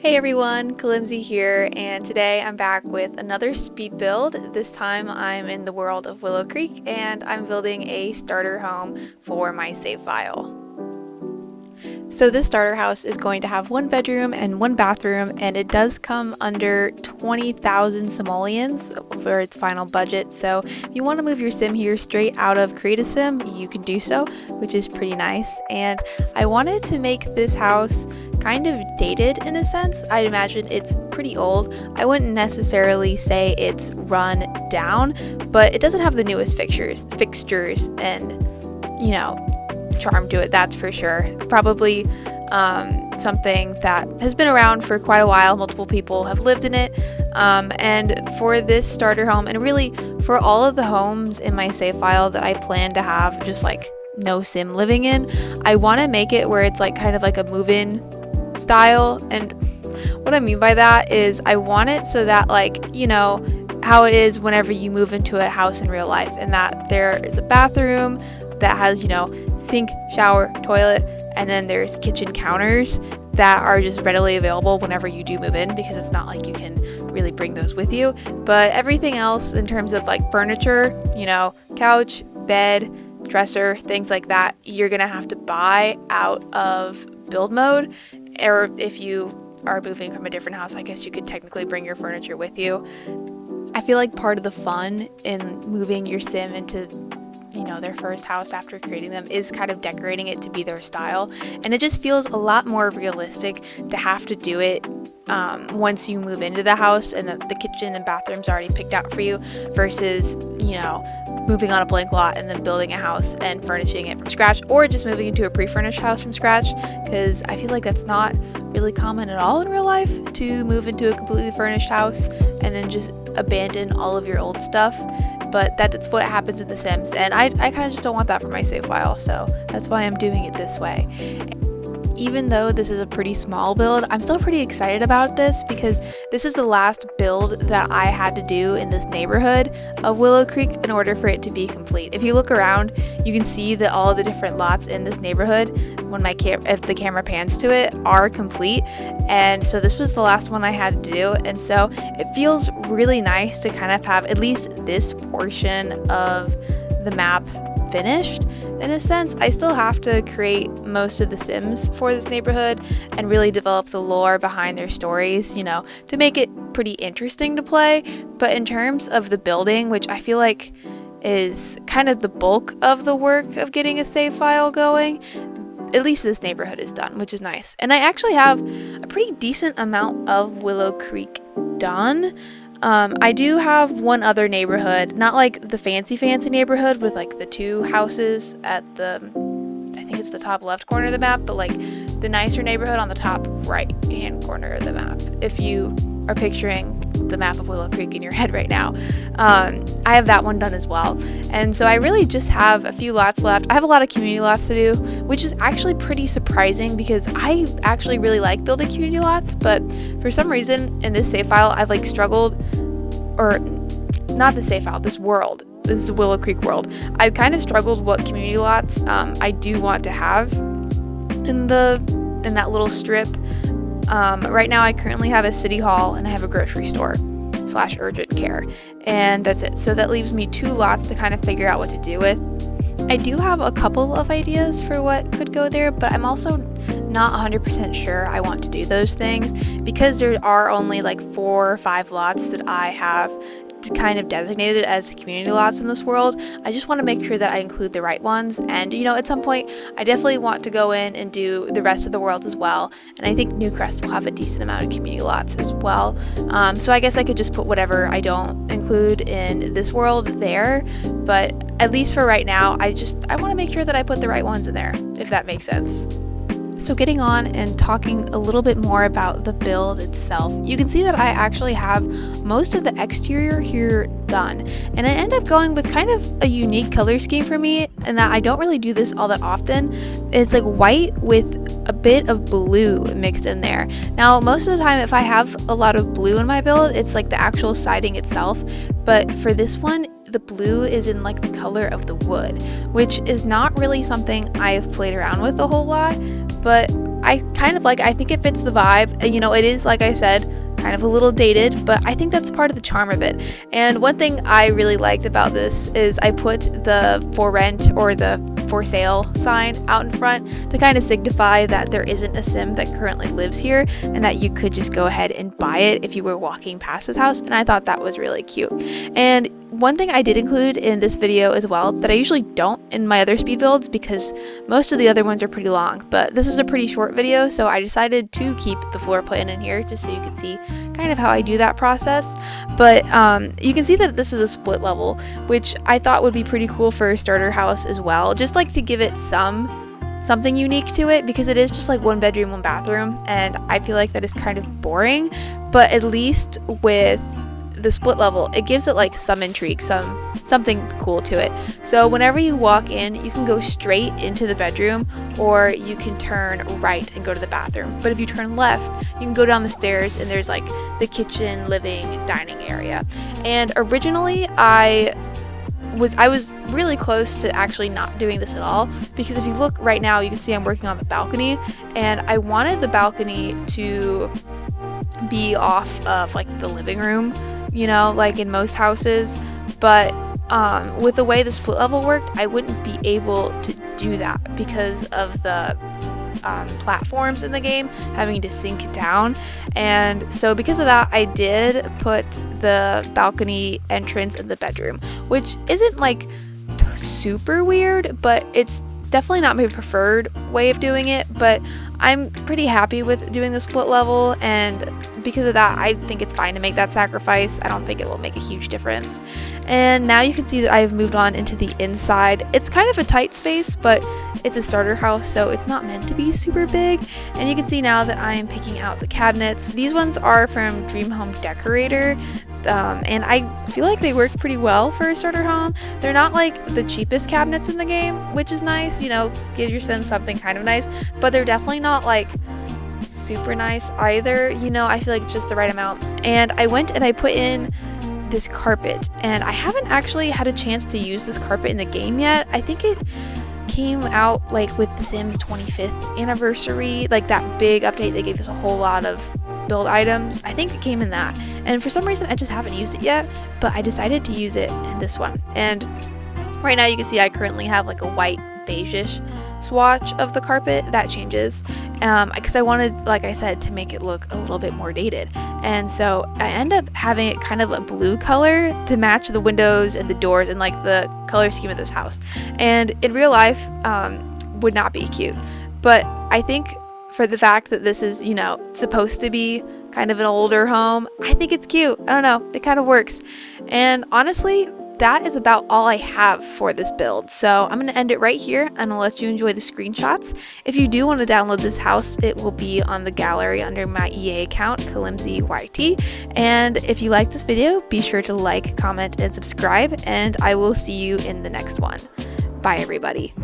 Hey everyone, kalimsiYT here, and today I'm back with another speed build. This time I'm in the world of Willow Creek and I'm building a starter home for my save file. So this starter house is going to have one bedroom and one bathroom, and it does come under 20,000 simoleons for its final budget. So if you want to move your sim here straight out of Create a Sim, you can do so, which is pretty nice. And I wanted to make this house kind of dated in a sense. I'd imagine it's pretty old. I wouldn't necessarily say it's run down, but it doesn't have the newest fixtures and, you know, charm to it, that's for sure. Probably something that has been around for quite a while. Multiple people have lived in it, and for this starter home, and really for all of the homes in my save file that I plan to have just like no sim living in, I want to make it where it's like kind of like a move-in style. And what I mean by that is I want it so that, like, you know how it is whenever you move into a house in real life, and that there is a bathroom that has, you know, sink, shower, toilet, and then there's kitchen counters that are just readily available whenever you do move in, because it's not like you can really bring those with you. But everything else in terms of like furniture, you know, couch, bed, dresser, things like that, you're gonna have to buy out of build mode. Or if you are moving from a different house, I guess you could technically bring your furniture with you. I feel like part of the fun in moving your sim into, you know, their first house after creating them is kind of decorating it to be their style, and it just feels a lot more realistic to have to do it once you move into the house and the kitchen and bathroom's already picked out for you, versus, you know, moving on a blank lot and then building a house and furnishing it from scratch, or just moving into a pre-furnished house from scratch, because I feel like that's not really common at all in real life, to move into a completely furnished house and then just abandon all of your old stuff. But that's what happens in The Sims, and I kind of just don't want that for my save file, so that's why I'm doing it this way. Even though this is a pretty small build, I'm still pretty excited about this because this is the last build that I had to do in this neighborhood of Willow Creek in order for it to be complete. If you look around, you can see that all the different lots in this neighborhood, when if the camera pans to it, are complete. And so this was the last one I had to do, and so it feels really nice to kind of have at least this portion of the map finished. In a sense, I still have to create most of the Sims for this neighborhood and really develop the lore behind their stories, you know, to make it pretty interesting to play. But in terms of the building, which I feel like is kind of the bulk of the work of getting a save file going, at least this neighborhood is done, which is nice. And I actually have a pretty decent amount of Willow Creek done. I do have one other neighborhood, not like the fancy neighborhood with like the two houses at the, I think it's the top left corner of the map, but like the nicer neighborhood on the top right hand corner of the map, if you are picturing the map of Willow Creek in your head right now. I have that one done as well, and so I really just have a few lots left. I have a lot of community lots to do, which is actually pretty surprising because I actually really like building community lots, but for some reason in this save file I've like struggled, or not the save file, this world, this Willow Creek world, I've kind of struggled what community lots I do want to have in that little strip. Right now I currently have a city hall and I have a grocery store / urgent care, and that's it. So that leaves me 2 lots to kind of figure out what to do with. I do have a couple of ideas for what could go there, but I'm also not 100% sure I want to do those things because there are only like 4 or 5 lots that I have kind of designated as community lots in this world. I just want to make sure that I include the right ones, and you know, at some point I definitely want to go in and do the rest of the world as well, and I think Newcrest will have a decent amount of community lots as well. So I guess I could just put whatever I don't include in this world there, but at least for right now I want to make sure that I put the right ones in there, if that makes sense. So getting on and talking a little bit more about the build itself, you can see that I actually have most of the exterior here done, and I end up going with kind of a unique color scheme for me, and that I don't really do this all that often. It's like white with a bit of blue mixed in there. Now most of the time if I have a lot of blue in my build, it's like the actual siding itself, but for this one the blue is in like the color of the wood, which is not really something I have played around with a whole lot, but I kind of like it. I think it fits the vibe. You know, it is, like I said, kind of a little dated, but I think that's part of the charm of it. And one thing I really liked about this is I put the for rent or the for sale sign out in front to kind of signify that there isn't a sim that currently lives here and that you could just go ahead and buy it if you were walking past this house. And I thought that was really cute. And one thing I did include in this video as well that I usually don't in my other speed builds, because most of the other ones are pretty long, but this is a pretty short video, so I decided to keep the floor plan in here just so you could see kind of how I do that process. But you can see that this is a split level, which I thought would be pretty cool for a starter house as well, just like to give it something unique to it, because it is just like 1 bedroom, 1 bathroom, and I feel like that is kind of boring. But at least with the split level, it gives it like some intrigue, something cool to it. So whenever you walk in, you can go straight into the bedroom, or you can turn right and go to the bathroom. But if you turn left, you can go down the stairs and there's like the kitchen, living, dining area. And originally I was really close to actually not doing this at all, because if you look right now, you can see I'm working on the balcony, and I wanted the balcony to be off of like the living room, you know, like in most houses. But with the way the split level worked, I wouldn't be able to do that because of the platforms in the game having to sink down. And so because of that, I did put the balcony entrance in the bedroom, which isn't like super weird, but it's definitely not my preferred way of doing it. But I'm pretty happy with doing the split level, and because of that, I think it's fine to make that sacrifice. I don't think it will make a huge difference. And now you can see that I've moved on into the inside. It's kind of a tight space, but it's a starter house, so it's not meant to be super big. And you can see now that I am picking out the cabinets. These ones are from Dream Home Decorator, and I feel like they work pretty well for a starter home. They're not like the cheapest cabinets in the game, which is nice, you know, give your sim something kind of nice, but they're definitely not like super nice either, you know. I feel like it's just the right amount. And I went and I put in this carpet, and I haven't actually had a chance to use this carpet in the game yet. I think it came out like with the Sims 25th anniversary, like that big update. They gave us a whole lot of build items. I think it came in that, and for some reason I just haven't used it yet, but I decided to use it in this one. And right now you can see I currently have like a white beige-ish swatch of the carpet. That changes because I wanted, like I said, to make it look a little bit more dated. And so I end up having it kind of a blue color to match the windows and the doors and like the color scheme of this house. And in real life would not be cute, but I think for the fact that this is, you know, supposed to be kind of an older home, I think it's cute. I don't know, it kind of works. And honestly, that is about all I have for this build. So I'm going to end it right here, and I'll let you enjoy the screenshots. If you do want to download this house, it will be on the gallery under my EA account, kalimsiYT. And if you like this video, be sure to like, comment, and subscribe, and I will see you in the next one. Bye, everybody.